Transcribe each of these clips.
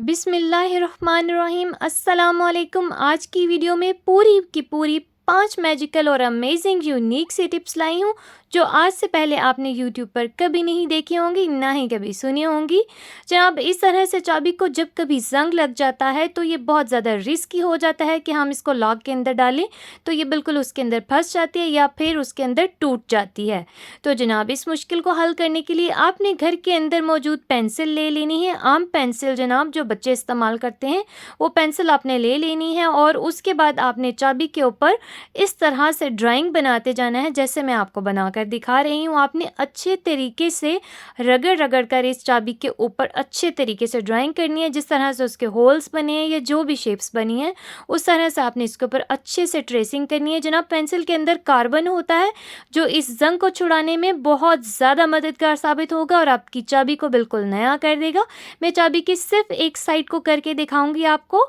बिस्मिल्लाहिर्रहमानिर्रहीम अस्सलाम वालेकुम। आज की वीडियो में पूरी की पूरी 5 मैजिकल और अमेजिंग यूनिक सी टिप्स लाई हूँ जो आज से पहले आपने यूट्यूब पर कभी नहीं देखी होंगी, ना ही कभी सुनी होंगी। जनाब, इस तरह से चाबी को जब कभी जंग लग जाता है तो ये बहुत ज़्यादा रिस्की हो जाता है कि हम इसको लॉक के अंदर डालें तो ये बिल्कुल उसके अंदर फंस जाती है या फिर उसके अंदर टूट जाती है। तो जनाब, इस मुश्किल को हल करने के लिए आपने घर के अंदर मौजूद पेंसिल ले लेनी है। आम पेंसिल जनाब जो बच्चे इस्तेमाल करते हैं वो पेंसिल आपने ले लेनी है और उसके बाद आपने चाबी के ऊपर इस तरह से ड्राइंग बनाते जाना है जैसे मैं आपको बनाकर दिखा रही हूँ। आपने अच्छे तरीके से रगड़ रगड़ कर इस चाबी के ऊपर अच्छे तरीके से ड्राइंग करनी है। जिस तरह से उसके होल्स बने हैं या जो भी शेप्स बनी हैं उस तरह से आपने इसके ऊपर अच्छे से ट्रेसिंग करनी है। जनाब, पेंसिल के अंदर कार्बन होता है जो इस जंग को छुड़ाने में बहुत ज़्यादा मददगार साबित होगा और आपकी चाबी को बिल्कुल नया कर देगा। मैं चाबी की सिर्फ एक साइड को करके दिखाऊंगी आपको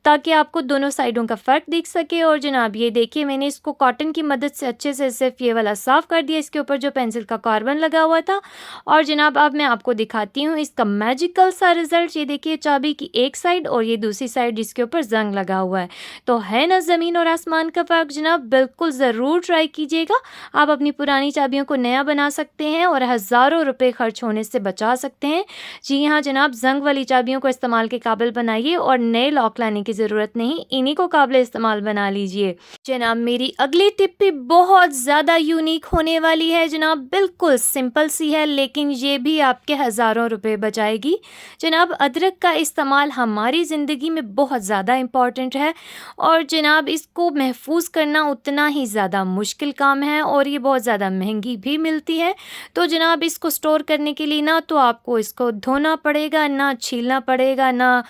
ताकि आपको दोनों साइडों का फ़र्क दिख सके। और जनाब, ये देखिए मैंने इसको कॉटन की मदद से अच्छे से सिर्फ ये वाला साफ़ कर दिया इसके ऊपर जो पेंसिल का कार्बन लगा हुआ था। और जनाब, अब मैं आपको दिखाती हूँ इसका मैजिकल सा रिज़ल्ट। ये देखिए चाबी की एक साइड और ये दूसरी साइड जिसके ऊपर जंग लगा हुआ है। तो है ना ज़मीन और आसमान का फ़र्क। जनाब, बिल्कुल ज़रूर ट्राई कीजिएगा। आप अपनी पुरानी चाबियों को नया बना सकते हैं और हज़ारों रुपये खर्च होने से बचा सकते हैं। जी हाँ जनाब, जंग वाली चाबियों को इस्तेमाल के काबिल बनाइए और नए लॉक लाने की ज़रूरत नहीं, इन्हीं को काबिल इस्तेमाल बना लीजिए। जनाब, मेरी अगली टिप भी बहुत ज़्यादा यूनिक होने वाली है। जनाब, बिल्कुल सिंपल सी है लेकिन ये भी आपके हज़ारों रुपए बचाएगी। जनाब, अदरक का इस्तेमाल हमारी ज़िंदगी में बहुत ज़्यादा इम्पॉर्टेंट है और जनाब इसको महफूज करना उतना ही ज़्यादा मुश्किल काम है और ये बहुत ज़्यादा महंगी भी मिलती है। तो जनाब, इसको स्टोर करने के लिए ना तो आपको इसको धोना पड़ेगा, ना छीलना पड़ेगा, ना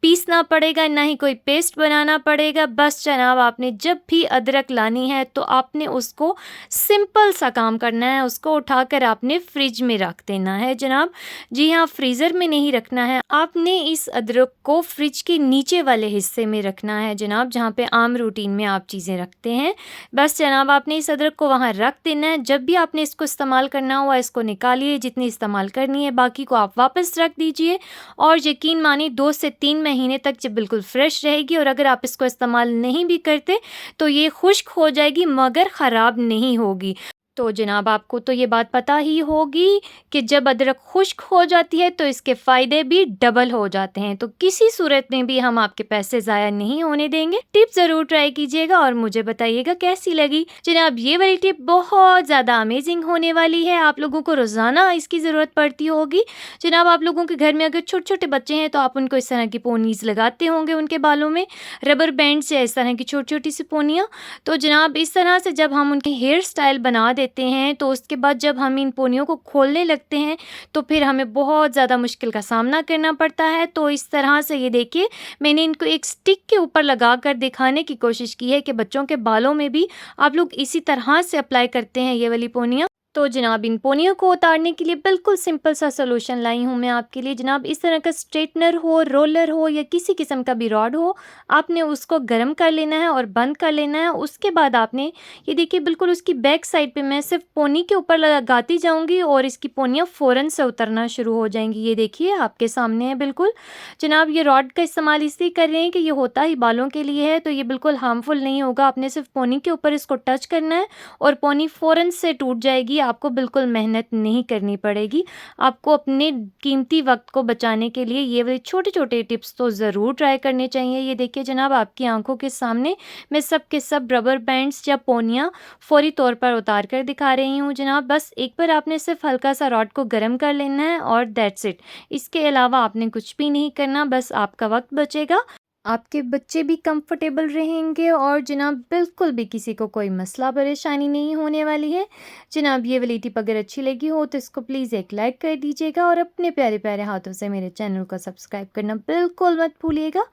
पीसना पड़ेगा, ना ही कोई पेस्ट बनाना पड़ेगा। बस जनाब, आपने जब भी अदरक लानी है तो आपने उसको सिंपल सा काम करना है, उसको उठाकर आपने फ्रिज में रख देना है। जनाब, जी हाँ, फ्रीज़र में नहीं रखना है, आपने इस अदरक को फ्रिज के नीचे वाले हिस्से में रखना है। जनाब, जहाँ पे आम रूटीन में आप चीज़ें रखते हैं, बस जनाब आपने इस अदरक को वहाँ रख देना है। जब भी आपने इसको इस्तेमाल करना हुआ इसको निकालिए, जितनी इस्तेमाल करनी है बाकी को आप वापस रख दीजिए और यकीन मानिए 2 से 3 महीने तक ये बिल्कुल फ्रेश रहेगी। और अगर आप इसको इस्तेमाल नहीं भी करते तो ये खुश्क हो जाएगी मगर ख़राब नहीं होगी। तो जनाब, आपको तो ये बात पता ही होगी कि जब अदरक खुश्क हो जाती है तो इसके फ़ायदे भी डबल हो जाते हैं। तो किसी सूरत में भी हम आपके पैसे ज़ाया नहीं होने देंगे। टिप ज़रूर ट्राई कीजिएगा और मुझे बताइएगा कैसी लगी। जनाब, ये वाली टिप बहुत ज़्यादा अमेजिंग होने वाली है। आप लोगों को रोज़ाना इसकी ज़रूरत पड़ती होगी। जनाब, आप लोगों के घर में अगर छोटे छोटे बच्चे हैं तो आप उनको इस तरह की पोनीज़ लगाते होंगे उनके बालों में, रबर बैंड से इस तरह की छोटी छोटी सी पोनियाँ। तो जनाब, इस तरह से जब हम उनके हेयर स्टाइल बना देते हैं तो उसके बाद जब हम इन पोनियों को खोलने लगते हैं तो फिर हमें बहुत ज़्यादा मुश्किल का सामना करना पड़ता है। तो इस तरह से ये देखिए मैंने इनको एक स्टिक के ऊपर लगा कर दिखाने की कोशिश की है कि बच्चों के बालों में भी आप लोग इसी तरह से अप्लाई करते हैं ये वाली पोनियाँ। तो जनाब, इन पोनियों को उतारने के लिए बिल्कुल सिंपल सा सलूशन लाई हूँ मैं आपके लिए। जनाब, इस तरह का स्ट्रेटनर हो, रोलर हो या किसी किस्म का भी रॉड हो, आपने उसको गर्म कर लेना है और बंद कर लेना है। उसके बाद आपने ये देखिए बिल्कुल उसकी बैक साइड पे मैं सिर्फ पोनी के ऊपर लगाती जाऊँगी और इसकी पोनियाँ फ़ौरन से उतरना शुरू हो जाएंगी। ये देखिए आपके सामने है बिल्कुल। जनाब, ये रॉड का इस्तेमाल इसलिए कर रहे हैं कि ये होता ही बालों के लिए है तो ये बिल्कुल हार्मफुल नहीं होगा। आपने सिर्फ पोनी के ऊपर इसको टच करना है और पोनी फ़ौरन से टूट जाएगी। आपको बिल्कुल मेहनत नहीं करनी पड़ेगी। आपको अपने कीमती वक्त को बचाने के लिए ये वाले छोटे छोटे टिप्स तो ज़रूर ट्राई करने चाहिए। ये देखिए जनाब, आपकी आंखों के सामने मैं सब के सब रबर बैंड्स या पोनियाँ फौरी तौर पर उतार कर दिखा रही हूँ। जनाब, बस एक बार आपने सिर्फ हल्का सा रॉड को गर्म कर लेना है और दैट्स इट। इसके अलावा आपने कुछ भी नहीं करना, बस आपका वक्त बचेगा, आपके बच्चे भी कंफर्टेबल रहेंगे और जनाब बिल्कुल भी किसी को कोई मसला परेशानी नहीं होने वाली है। जनाब, ये वाली टिप अगर अच्छी लगी हो तो इसको प्लीज़ एक लाइक कर दीजिएगा और अपने प्यारे प्यारे हाथों से मेरे चैनल को सब्सक्राइब करना बिल्कुल मत भूलिएगा।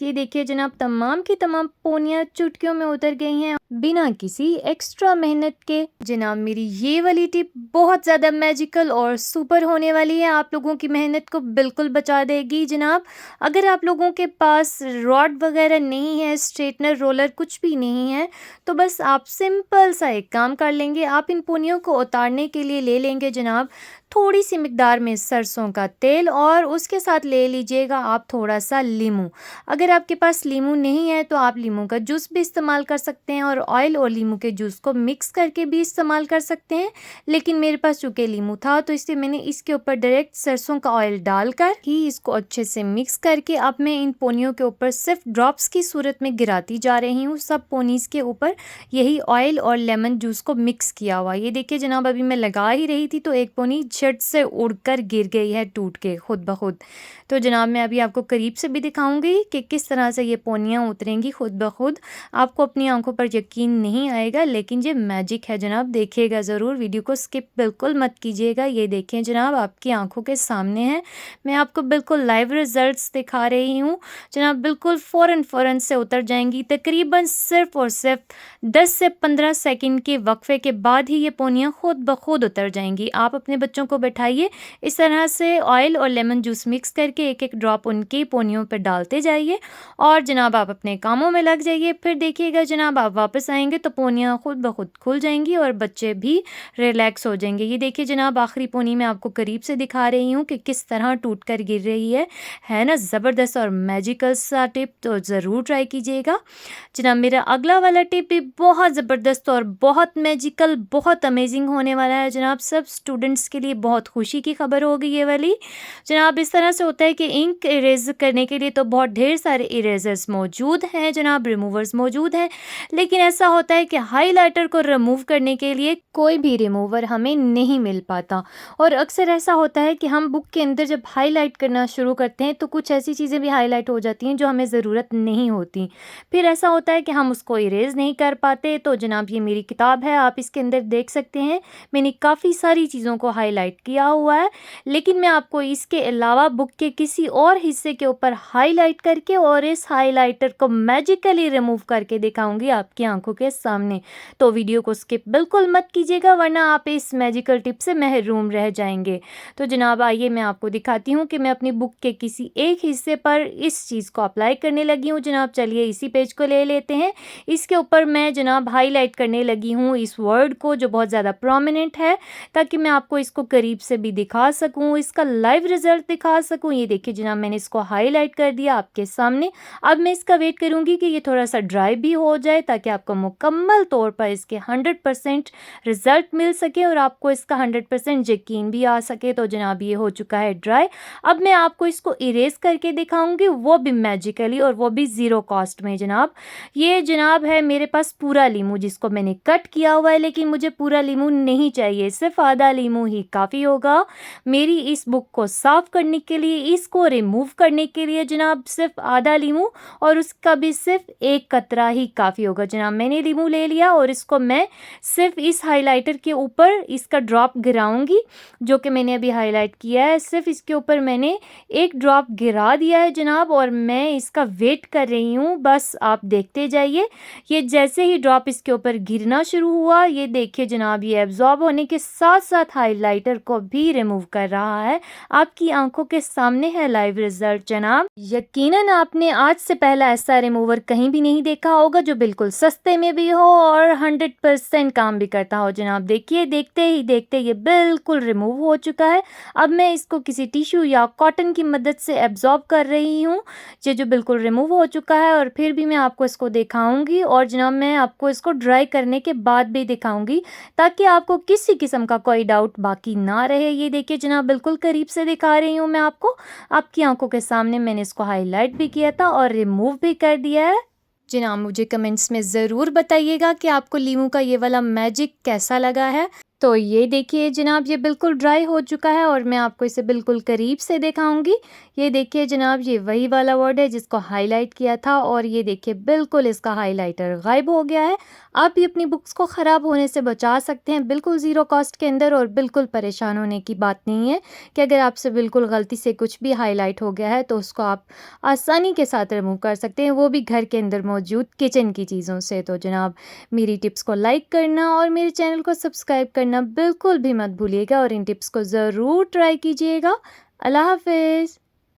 ये देखिए जनाब, तमाम की तमाम पोनियाँ चुटकियों में उतर गई हैं बिना किसी एक्स्ट्रा मेहनत के। जनाब, मेरी ये वाली टिप बहुत ज़्यादा मैजिकल और सुपर होने वाली है, आप लोगों की मेहनत को बिल्कुल बचा देगी। जनाब, अगर आप लोगों के पास रॉड वगैरह नहीं है, स्ट्रेटनर, रोलर कुछ भी नहीं है तो बस आप सिंपल सा एक काम कर लेंगे। आप इन पोनियों को उतारने के लिए ले लेंगे जनाब थोड़ी सी मिकदार में सरसों का तेल और उसके साथ ले लीजिएगा आप थोड़ा सा लीमू। अगर आपके पास लीमू नहीं है तो आप लीमू का जूस भी इस्तेमाल कर सकते हैं और ऑयल और लीमू के जूस को मिक्स करके भी इस्तेमाल कर सकते हैं। लेकिन मेरे पास चूँकि लीमू था तो इसलिए मैंने इसके ऊपर डायरेक्ट सरसों का ऑयल डालकर ही इसको अच्छे से मिक्स करके अब मैं इन पोनियों के ऊपर सिर्फ ड्रॉप्स की सूरत में गिराती जा रही हूँ सब पोनीज़ के ऊपर यही ऑयल और लेमन जूस को मिक्स किया हुआ। ये देखिए जनाब अभी मैं लगा ही रही थी तो एक पोनी झट से उड़कर गिर गई है टूट के खुद ब खुद। तो जनाब मैं अभी आपको करीब से भी दिखाऊंगी कि किस तरह से ये पोनियाँ उतरेंगी खुद ब खुद। आपको अपनी आंखों पर यकीन नहीं आएगा लेकिन ये मैजिक है जनाब, देखिएगा ज़रूर, वीडियो को स्किप बिल्कुल मत कीजिएगा। ये देखें जनाब आपकी आंखों के सामने है, मैं आपको बिल्कुल लाइव रिजल्ट्स दिखा रही हूँ जनाब, बिल्कुल फ़ौरन से उतर जाएंगी। तकरीबन सिर्फ और सिर्फ 10 से 15 सेकंड के वक्फे के बाद ही ये पोनियाँ खुद ब खुद उतर जाएंगी। आप अपने बच्चों को बैठाइए, इस तरह से ऑयल और लेमन जूस मिक्स करके एक एक ड्रॉप उनकी पोनियों पर डालते जाइए और जनाब आप अपने कामों में लग जाइए। फिर देखिएगा जनाब आप वापस आएंगे तो पोनियाँ खुद ब खुद खुल जाएंगी और बच्चे भी रिलैक्स हो जाएंगे। ये देखिए जनाब आखिरी पोनी मैं आपको करीब से दिखा रही हूँ कि किस तरह टूट कर गिर रही है ना ज़बरदस्त और मैजिकल सा टिप, तो ज़रूर ट्राई कीजिएगा। जनाब मेरा अगला वाला टिप भी बहुत ज़बरदस्त और बहुत मैजिकल, बहुत अमेजिंग होने वाला है जनाब, सब स्टूडेंट्स के लिए बहुत खुशी की खबर होगी ये वाली। जनाब इस तरह से होता है कि इंक इरेज करने के लिए तो बहुत ढेर सारे इरेजर्स मौजूद हैं जनाब, रिमूवर्स मौजूद हैं, लेकिन ऐसा होता है कि हाइलाइटर को रिमूव करने के लिए कोई भी रिमूवर हमें नहीं मिल पाता। और अक्सर ऐसा होता है कि हम बुक के अंदर जब हाईलाइट करना शुरू करते हैं तो कुछ ऐसी चीज़ें भी हाईलाइट हो जाती हैं जो हमें ज़रूरत नहीं होती। फिर ऐसा होता है कि हम उसको इरेज नहीं कर पाते। तो जनाब ये मेरी किताब है, आप इसके अंदर देख सकते हैं मैंने काफ़ी सारी चीज़ों को हाईलाइट किया हुआ है, लेकिन मैं आपको इसके अलावा बुक के किसी और हिस्से के ऊपर हाईलाइट करके और इस हाईलाइटर को मैजिकली रिमूव करके दिखाऊंगी आपकी आंखों के सामने। तो वीडियो को स्किप बिल्कुल मत कीजिएगा वरना आप इस मैजिकल टिप से महरूम रह जाएंगे। तो जनाब आइए मैं आपको दिखाती हूँ कि मैं अपनी बुक के किसी एक हिस्से पर इस चीज़ को अप्लाई करने लगी हूँ। जनाब चलिए इसी पेज को ले लेते हैं, इसके ऊपर मैं जनाब हाईलाइट करने लगी हूँ इस वर्ड को जो बहुत ज़्यादा प्रोमिनेंट है, ताकि मैं आपको इसको करीब से भी दिखा सकूँ, इसका लाइव रिजल्ट दिखा सकूँ। ये देखिए जनाब मैंने इसको हाईलाइट कर दिया आपके सामने। अब मैं इसका वेट करूँगी कि ये थोड़ा सा ड्राई भी हो जाए ताकि आपको मुकम्मल तौर पर इसके 100% रिजल्ट मिल सके और आपको इसका 100% यकीन भी आ सके। तो जनाब ये हो चुका है ड्राई। अब मैं आपको इसको इरेज करके दिखाऊंगी, वो भी मैजिकली और वो भी ज़ीरो कॉस्ट में जनाब। ये जनाब है मेरे पास पूरा लीमू जिसको मैंने कट किया हुआ है, लेकिन मुझे पूरा लीमू नहीं चाहिए, सिर्फ आधा लीमू ही काफ़ी होगा मेरी इस बुक को साफ़ करने के लिए, इसको रिमूव करने के लिए जनाब सिर्फ आधा लीमू और उसका भी सिर्फ एक कतरा ही काफ़ी होगा। जनाब मैंने लीमू ले लिया और इसको मैं सिर्फ इस हाइलाइटर के ऊपर इसका ड्रॉप गिराऊंगी जो कि मैंने अभी हाईलाइट किया है, सिर्फ इसके ऊपर मैंने एक ड्रॉप गिरा दिया है जनाब और मैं इसका वेट कर रही हूँ, बस आप देखते जाइए। ये जैसे ही ड्रॉप इसके ऊपर गिरना शुरू हुआ ये देखिए जनाब ये एब्जॉर्ब होने के साथ साथ हाइलाइटर को भी रिमूव कर रहा है। आपकी आंखों के सामने है लाइव रिजल्ट जनाब। यकीनन आपने आज से पहला ऐसा रिमूवर कहीं भी नहीं देखा होगा जो बिल्कुल सस्ते में भी हो और 100% काम भी करता हो जनाब। देखिए देखते ही देखते ये बिल्कुल रिमूव हो चुका है। अब मैं इसको किसी टिश्यू या कॉटन की मदद से एब्जॉर्ब कर रही हूँ, ये जो बिल्कुल रिमूव हो चुका है, और फिर भी मैं आपको इसको दिखाऊंगी और जनाब मैं आपको इसको ड्राई करने के बाद भी दिखाऊंगी ताकि आपको किसी किस्म का कोई डाउट बाकी ना रहे। ये देखिए जनाब बिल्कुल करीब से दिखा रही हूँ मैं आपको, आपकी आंखों के सामने मैंने इसको हाईलाइट भी किया था और रिमूव भी कर दिया है। जनाब मुझे कमेंट्स में ज़रूर बताइएगा कि आपको लीमू का ये वाला मैजिक कैसा लगा है। तो ये देखिए जनाब ये बिल्कुल ड्राई हो चुका है और मैं आपको इसे बिल्कुल करीब से दिखाऊंगी। ये देखिए जनाब ये वही वाला वर्ड है जिसको हाईलाइट किया था और ये देखिए बिल्कुल इसका हाईलाइटर गायब हो गया है। आप भी अपनी बुक्स को ख़राब होने से बचा सकते हैं बिल्कुल ज़ीरो कॉस्ट के अंदर, और बिल्कुल परेशान होने की बात नहीं है कि अगर आपसे बिल्कुल गलती से कुछ भी हाईलाइट हो गया है तो उसको आप आसानी के साथ रिमूव कर सकते हैं, वो भी घर के अंदर मौजूद किचन की चीज़ों से। तो जनाब मेरी टिप्स को लाइक करना और मेरे चैनल को सब्सक्राइब करना बिल्कुल भी मत भूलिएगा और इन टिप्स को ज़रूर ट्राई कीजिएगा। अल्लाह हाफ़िज़।